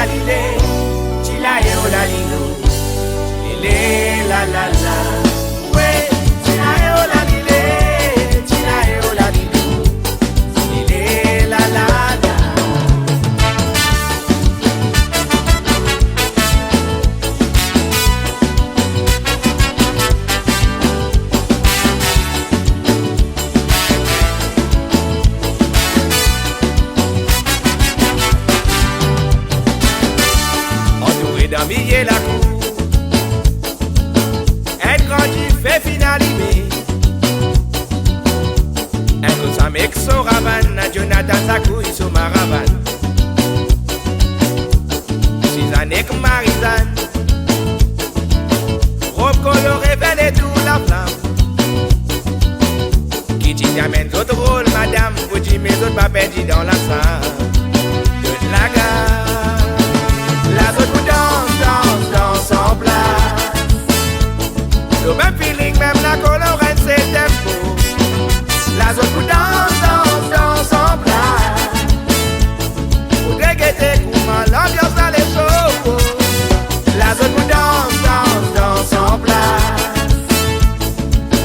la lile, chila e o la lilo, lile la la la. Ouais, chila e o la lile, chila e o la lilo, lile la la la. D'envier la cour, elle grandit, fait finaliser. Elle cause un mec son ravane, à Jonathan sa couille sur ma ravane. 6 années que Marizane, robe colorée, belle et tout la flamme. Qui t'y amène d'autres rôles, madame, vous dites mes autres pas perdus dans la salle de la gare. La zone vous danse en place. Le même feeling, même la colorette, c'est tempo. La zone vous danse en place. Vous déguettez comment l'ambiance dans les shows. La zone vous danse en place.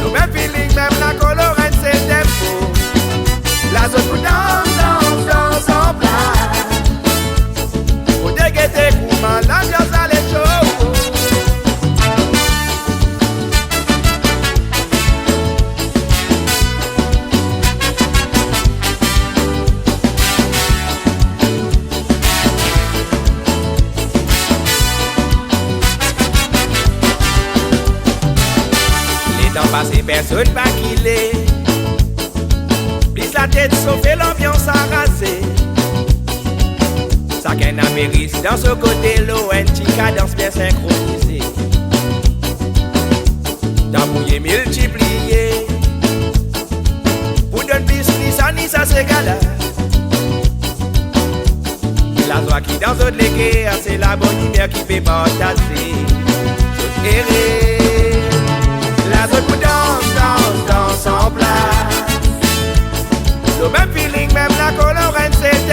Le même feeling, même la colorette, c'est tempo. La zone vous danse en place. L'ambiance à les shows. Les temps passés, personne pas qu'il est. Plisse la tête, sauf l'ambiance arrasée. Chacun amérite dans ce côté l'eau, un petit cadence bien synchronisée. D'embrouiller, multiplier. Pour donner plus, ni ça s'égale. La joie qui dans d'autres légués, c'est la bonne lumière qui fait partager. Saute erré. La zone vous danse en place. Le même feeling, même la colorette, c'est